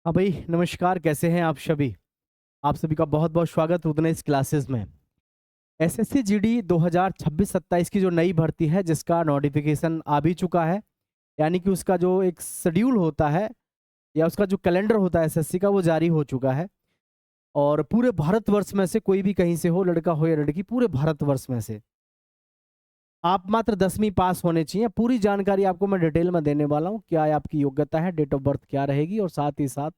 हाँ भाई, नमस्कार। कैसे हैं आप सभी? आप सभी का बहुत बहुत स्वागत उदना इस क्लासेस में। एसएससी जीडी 2026-27 की जो नई भर्ती है, जिसका नोटिफिकेशन आ भी चुका है, यानी कि उसका जो एक शेड्यूल होता है या उसका जो कैलेंडर होता है एसएससी का, वो जारी हो चुका है। और पूरे भारतवर्ष में से कोई भी कहीं से हो, लड़का हो या लड़की, पूरे भारतवर्ष में से आप मात्र 10वीं पास होने चाहिए। पूरी जानकारी आपको मैं डिटेल में देने वाला हूँ। क्या आपकी योग्यता है, डेट ऑफ बर्थ क्या रहेगी, और साथ ही साथ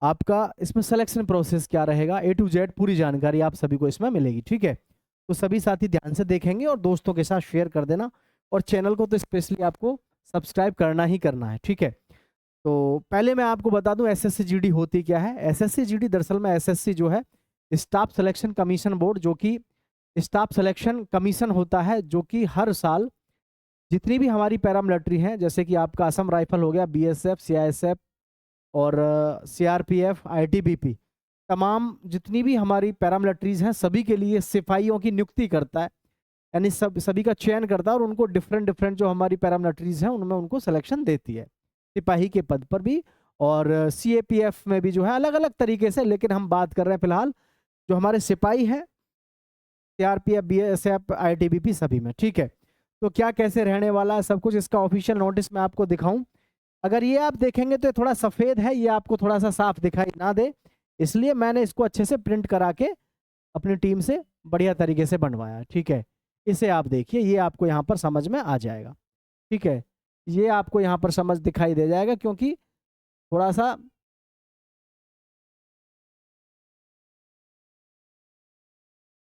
आपका इसमें सिलेक्शन प्रोसेस क्या रहेगा, ए टू जेड पूरी जानकारी आप सभी को इसमें मिलेगी। ठीक है, तो सभी साथी ध्यान से देखेंगे और दोस्तों के साथ शेयर कर देना। और चैनल को तो स्पेशली आपको सब्सक्राइब करना ही करना है। ठीक है, तो पहले मैं आपको बता दूं एसएससी जीडी होती क्या है। एसएससी जीडी दरअसल में एसएससी जो है स्टाफ सिलेक्शन कमीशन बोर्ड, जो कि स्टाफ सिलेक्शन कमीशन होता है, जो कि हर साल जितनी भी हमारी पैरामिलिट्री हैं, जैसे कि आपका असम राइफल हो गया, बीएसएफ, सीआईएसएफ और सीआरपीएफ, आईटीबीपी, तमाम जितनी भी हमारी पैरामिलिट्रीज हैं, सभी के लिए सिपाहियों की नियुक्ति करता है। यानी सभी का चयन करता है और उनको डिफरेंट डिफरेंट जो हमारी पैरामिलिट्रीज हैं उनमें उनको सिलेक्शन देती है, सिपाही के पद पर भी। और सीएपीएफ में भी जो है अलग अलग तरीके से, लेकिन हम बात कर रहे हैं फिलहाल जो हमारे सिपाही हैं, सीआरपीएफ, बीएसएफ, आईटीबीपी, सभी में। ठीक है, तो क्या कैसे रहने वाला है सब कुछ, इसका ऑफिशियल नोटिस मैं आपको दिखाऊं। अगर ये आप देखेंगे तो ये थोड़ा सफ़ेद है, ये आपको थोड़ा सा साफ दिखाई ना दे, इसलिए मैंने इसको अच्छे से प्रिंट करा के अपनी टीम से बढ़िया तरीके से बनवाया। ठीक है, इसे आप देखिए, ये आपको यहाँ पर समझ में आ जाएगा। ठीक है, ये आपको यहाँ पर समझ दिखाई दे जाएगा, क्योंकि थोड़ा सा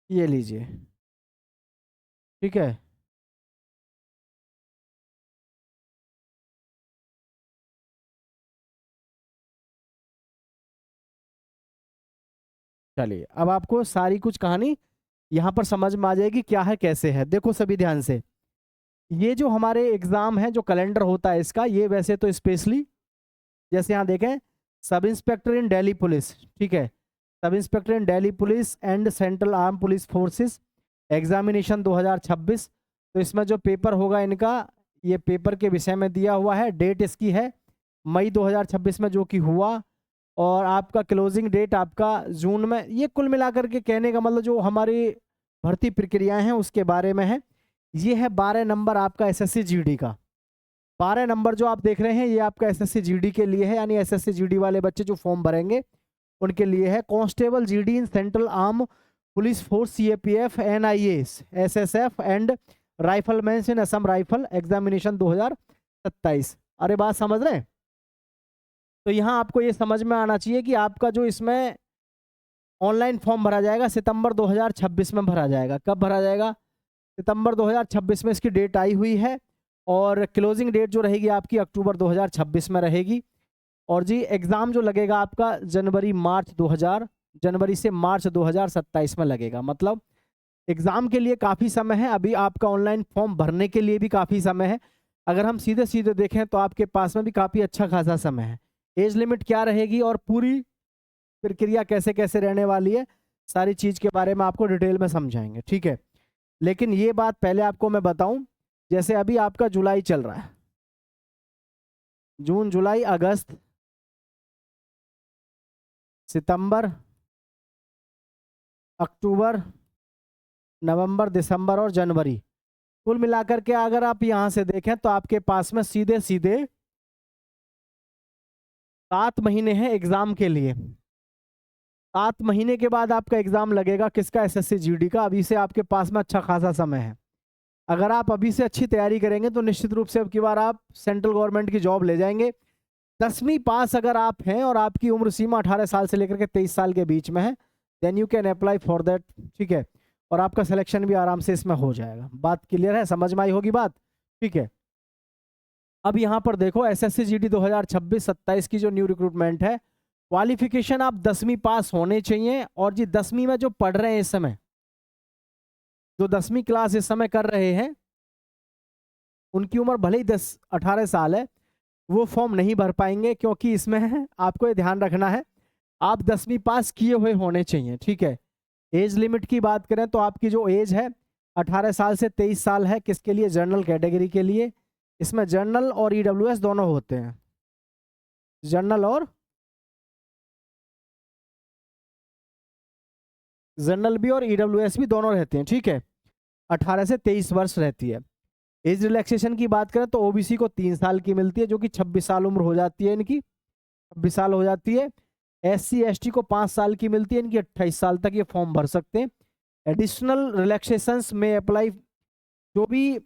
ये लीजिए। ठीक है, चलिए अब आपको सारी कुछ कहानी यहाँ पर समझ में आ जाएगी, क्या है कैसे है। देखो सभी ध्यान से, ये जो हमारे एग्जाम है, जो कैलेंडर होता है इसका, ये वैसे तो स्पेशली, जैसे यहाँ देखें, सब इंस्पेक्टर इन दिल्ली पुलिस, ठीक है, sub inspector in Delhi police and central arm police forces examination 2026। तो इसमें जो पेपर होगा इनका, ये पेपर के विषय में दिया हुआ है, डेट इसकी है मई 2026 में जो कि हुआ, और आपका क्लोजिंग डेट आपका जून में। ये कुल मिलाकर के कहने का मतलब जो हमारी भर्ती प्रक्रियाएं हैं उसके बारे में है। ये है 12 नंबर आपका एसएससी जीडी का। 12 नंबर जो आप देख रहे हैं ये आपका एसएससी जीडी के लिए है, यानी एसएससी जीडी वाले बच्चे जो फॉर्म भरेंगे उनके लिए है। Constable GD in central arm police force, CAPF, NIS, SSF and rifleman in Assam rifle examination 2027। अरे बात समझ रहे हैं? तो यहाँ आपको ये समझ में आना चाहिए कि आपका जो इसमें ऑनलाइन फॉर्म भरा जाएगा सितंबर 2026 में भरा जाएगा। कब भरा जाएगा? सितंबर 2026 में इसकी डेट आई हुई है, और क्लोजिंग डेट जो रहेगी आपकी अक्टूबर 2026 में रहेगी। और जी एग्ज़ाम जो लगेगा आपका जनवरी से मार्च 2027 में लगेगा। मतलब एग्ज़ाम के लिए काफ़ी समय है, अभी आपका ऑनलाइन फॉर्म भरने के लिए भी काफ़ी समय है। अगर हम सीधे सीधे देखें तो आपके पास में भी काफ़ी अच्छा खासा समय है। एज लिमिट क्या रहेगी और पूरी प्रक्रिया कैसे कैसे रहने वाली है, सारी चीज़ के बारे में आपको डिटेल में समझाएंगे। ठीक है, लेकिन ये बात पहले आपको मैं बताऊं, जैसे अभी आपका जुलाई चल रहा है, जून, जुलाई, अगस्त, सितंबर, अक्टूबर, नवंबर, दिसंबर और जनवरी, कुल मिलाकर के अगर आप यहां से देखें तो आपके पास में सीधे सीधे 7 महीने हैं एग्जाम के लिए। 7 महीने के बाद आपका एग्जाम लगेगा, किसका? एसएससी जीडी का। अभी से आपके पास में अच्छा खासा समय है। अगर आप अभी से अच्छी तैयारी करेंगे तो निश्चित रूप से अब की बार आप सेंट्रल गवर्नमेंट की जॉब ले जाएंगे। 10वीं पास अगर आप हैं और आपकी उम्र सीमा 18 साल से लेकर के 23 साल के बीच में है, then you can apply for that. ठीक है, और आपका सिलेक्शन भी आराम से इसमें हो जाएगा। बात क्लियर है? समझ में आई होगी बात? ठीक है, अब यहाँ पर देखो एसएससी जीडी 2026-27 की जो न्यू रिक्रूटमेंट है, क्वालिफिकेशन आप 10वीं पास होने चाहिए। और जी 10वीं में जो पढ़ रहे हैं इस समय, जो 10वीं क्लास इस समय कर रहे हैं, उनकी उम्र भले ही 18 साल है, वो फॉर्म नहीं भर पाएंगे, क्योंकि इसमें आपको ये ध्यान रखना है आप 10वीं पास किए हुए होने चाहिए। ठीक है, एज लिमिट की बात करें तो आपकी जो एज है 18 साल से 23 साल है। किसके लिए? जनरल कैटेगरी के लिए। इसमें जनरल और ईडब्ल्यूएस दोनों होते हैं, जनरल और जनरल भी और ईडब्ल्यूएस भी दोनों रहते हैं, ठीक है। 18 से 23 वर्ष रहती है। एज रिलैक्सेशन की बात करें तो ओबीसी को 3 साल की मिलती है, जो कि 26 साल उम्र हो जाती है इनकी, 26 साल हो जाती है। एससी एसटी को 5 साल की मिलती है, इनकी 28 साल तक ये फॉर्म भर सकते हैं। एडिशनल रिलैक्सेशंस में अप्लाई जो भी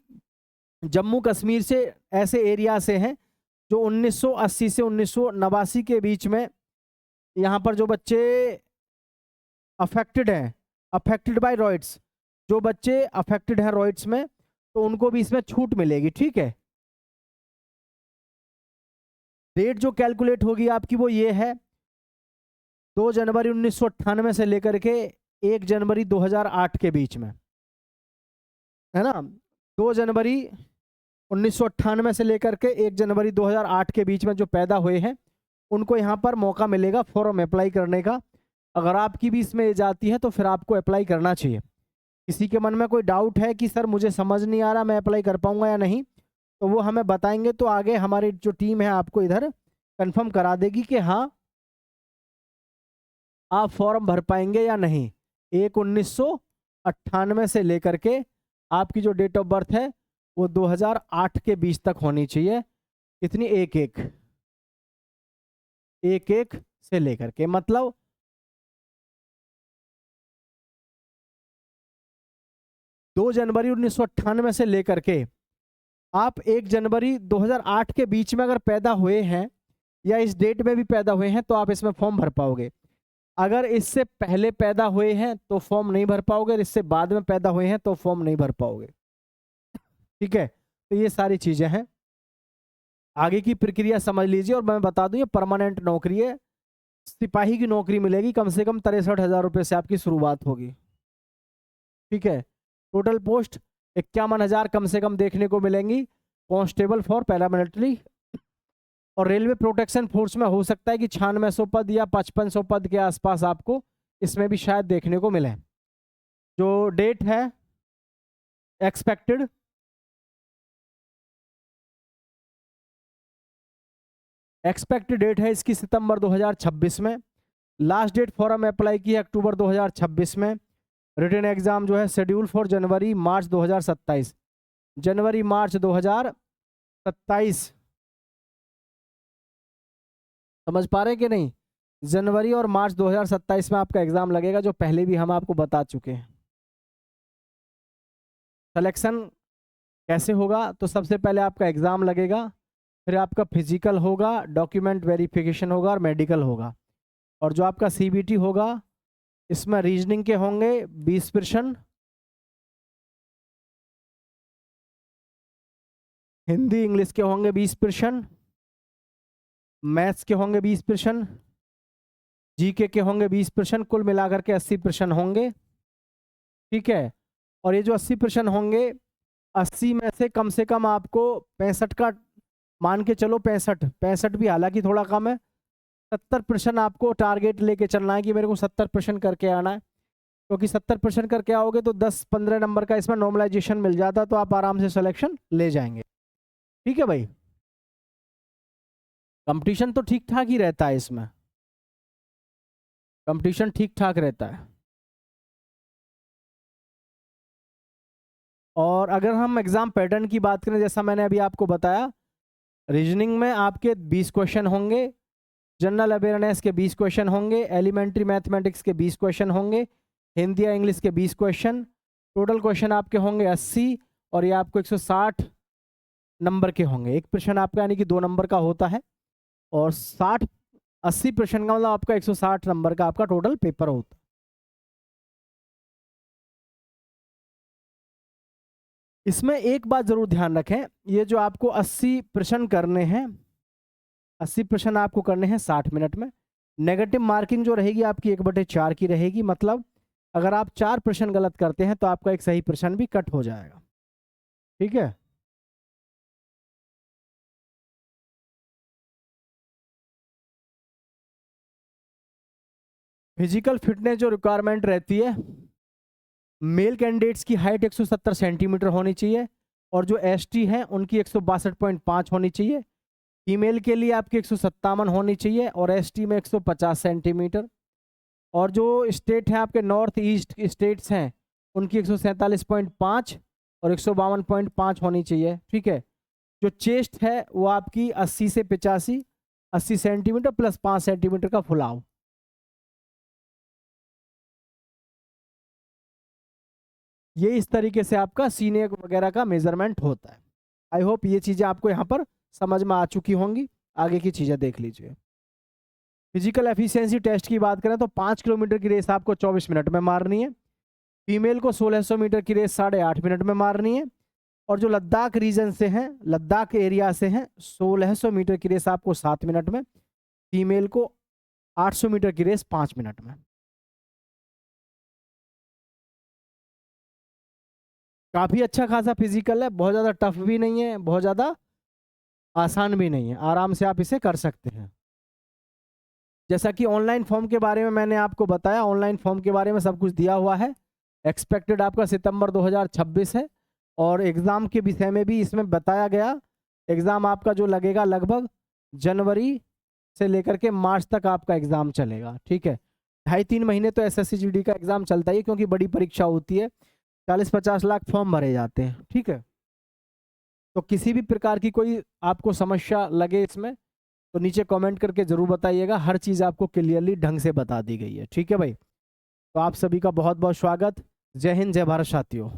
जम्मू कश्मीर से ऐसे एरिया से हैं जो 1980 से 1989 के बीच में यहाँ पर जो बच्चे अफेक्टेड हैं, अफेक्टेड बाय रॉइड्स, जो बच्चे अफेक्टेड हैं रॉइड्स में, तो उनको भी इसमें छूट मिलेगी, ठीक है। डेट जो कैलकुलेट होगी आपकी वो ये है 2 जनवरी 1998 से लेकर के 1 जनवरी 2008 के बीच में, है ना। 2 जनवरी 1998 से लेकर के 1 जनवरी 2008 के बीच में जो पैदा हुए हैं उनको यहाँ पर मौका मिलेगा फॉर्म अप्लाई करने का। अगर आपकी भी इसमें एज आती है तो फिर आपको अप्लाई करना चाहिए। किसी के मन में कोई डाउट है कि सर मुझे समझ नहीं आ रहा मैं अप्लाई कर पाऊंगा या नहीं, तो वो हमें बताएंगे, तो आगे हमारी जो टीम है आपको इधर कंफर्म करा देगी कि हाँ आप फॉर्म भर पाएंगे या नहीं। 1998 से लेकर के आपकी जो डेट ऑफ बर्थ है वो 2008 के बीच तक होनी चाहिए। कितनी? एक एक से लेकर के, मतलब 2 जनवरी 1998 से लेकर के आप 1 जनवरी 2008 के बीच में अगर पैदा हुए हैं या इस डेट में भी पैदा हुए हैं तो आप इसमें फॉर्म भर पाओगे। अगर इससे पहले पैदा हुए हैं तो फॉर्म नहीं भर पाओगे, इससे बाद में पैदा हुए हैं तो फॉर्म नहीं भर पाओगे, ठीक है। तो ये सारी चीजें हैं, आगे की प्रक्रिया समझ लीजिए। और मैं बता दूं ये परमानेंट नौकरी है, सिपाही की नौकरी मिलेगी, कम से कम 63,000 रुपये से आपकी शुरुआत होगी, ठीक है। टोटल पोस्ट 51,000 कम से कम देखने को मिलेंगी कांस्टेबल फॉर पैरामिलिट्री। और रेलवे प्रोटेक्शन फोर्स में हो सकता है कि 9600 पद या 5500 पद के आसपास आपको इसमें भी शायद देखने को मिले। जो डेट है एक्सपेक्टेड डेट है इसकी सितंबर 2026 में। लास्ट डेट फॉर्म अप्लाई की है अक्टूबर 2026 में। रिटन एग्जाम जो है शेड्यूल फॉर जनवरी मार्च 2027, जनवरी मार्च 2027। समझ पा रहे हैं कि नहीं? जनवरी और मार्च 2027 में आपका एग्जाम लगेगा, जो पहले भी हम आपको बता चुके हैं। सिलेक्शन कैसे होगा? तो सबसे पहले आपका एग्जाम लगेगा, फिर आपका फिजिकल होगा, डॉक्यूमेंट वेरिफिकेशन होगा और मेडिकल होगा। और जो आपका सीबीटी होगा इसमें रीजनिंग के होंगे 20 प्रश्न, हिंदी इंग्लिश के होंगे 20 प्रश्न, मैथ्स के होंगे 20 प्रश्न, जीके के होंगे 20 प्रश्न, कुल मिलाकर के 80 प्रश्न होंगे, ठीक है। और ये जो 80 प्रश्न होंगे, 80 में से कम आपको 65 का मान के चलो, 65 भी हालांकि थोड़ा कम है, 70 प्रश्न आपको टारगेट लेके चलना है कि मेरे को 70 प्रश्न करके आना है। क्योंकि 70 प्रश्न करके आओगे तो 10-15 नंबर का इसमें नॉर्मलाइजेशन मिल जाता, तो आप आराम से सिलेक्शन ले जाएंगे, ठीक है भाई। कंपटीशन तो ठीक ठाक ही रहता है, इसमें कंपटीशन ठीक ठाक रहता है। और अगर हम एग्जाम पैटर्न की बात करें, जैसा मैंने अभी आपको बताया, रीजनिंग में आपके 20 क्वेश्चन होंगे, जनरल अवेयरनेस के 20 क्वेश्चन होंगे, एलिमेंट्री मैथमेटिक्स के 20 क्वेश्चन होंगे, हिंदी या इंग्लिश के 20 क्वेश्चन, टोटल क्वेश्चन आपके होंगे 80, और ये आपको 160 नंबर के होंगे। एक प्रश्न आपका यानी कि 2 नंबर का होता है, और 80 प्रश्न का मतलब आपका 160 नंबर का आपका टोटल पेपर होता है। इसमें एक बात जरूर ध्यान रखें, ये जो आपको 80 प्रश्न करने हैं, 80 प्रश्न आपको करने हैं 60 मिनट में। नेगेटिव मार्किंग जो रहेगी आपकी 1/4 की रहेगी, मतलब अगर आप 4 प्रश्न गलत करते हैं तो आपका एक सही प्रश्न भी कट हो जाएगा, ठीक है। फिजिकल फिटनेस जो रिक्वायरमेंट रहती है, मेल कैंडिडेट्स की हाइट 170 सेंटीमीटर होनी चाहिए, और जो एसटी हैं उनकी 162.5 होनी चाहिए। फीमेल के लिए आपकी 157 होनी चाहिए, और एसटी में 150 सेंटीमीटर। और जो स्टेट हैं आपके नॉर्थ ईस्ट स्टेट्स हैं उनकी 147.5 और 152.5 होनी चाहिए। ठीक है, जो चेस्ट है वो आपकी 80 से 85, 80 सेंटीमीटर प्लस 5 सेंटीमीटर का फुलाव। ये इस तरीके से आपका सीने वगैरह का मेजरमेंट होता है। आई होप ये चीज़ें आपको यहाँ पर समझ में आ चुकी होंगी। आगे की चीज़ें देख लीजिए। फिजिकल एफिशिएंसी टेस्ट की बात करें तो 5 किलोमीटर की रेस आपको 24 मिनट में मारनी है। फीमेल को 1600 मीटर की रेस 8.5 मिनट में मारनी है। और जो लद्दाख रीजन से हैं, लद्दाख एरिया से हैं, 1600 मीटर की रेस आपको 7 मिनट में, फीमेल को 800 मीटर की रेस 5 मिनट में। काफ़ी अच्छा खासा फिजिकल है, बहुत ज़्यादा टफ भी नहीं है, बहुत ज़्यादा आसान भी नहीं है, आराम से आप इसे कर सकते हैं। जैसा कि ऑनलाइन फॉर्म के बारे में मैंने आपको बताया, ऑनलाइन फॉर्म के बारे में सब कुछ दिया हुआ है। एक्सपेक्टेड आपका सितंबर 2026 है और एग्ज़ाम के विषय में भी इसमें बताया गया। एग्ज़ाम आपका जो लगेगा लगभग जनवरी से लेकर के मार्च तक आपका एग्ज़ाम चलेगा। ठीक है, 2.5-3 महीने तो SSC GD का एग्ज़ाम चलता ही है, क्योंकि बड़ी परीक्षा होती है, 40-50 लाख फॉर्म भरे जाते हैं। ठीक है, तो किसी भी प्रकार की कोई आपको समस्या लगे इसमें तो नीचे कमेंट करके ज़रूर बताइएगा। हर चीज़ आपको क्लियरली ढंग से बता दी गई है। ठीक है भाई, तो आप सभी का बहुत बहुत स्वागत। जय हिंद, जय भारत साथियों।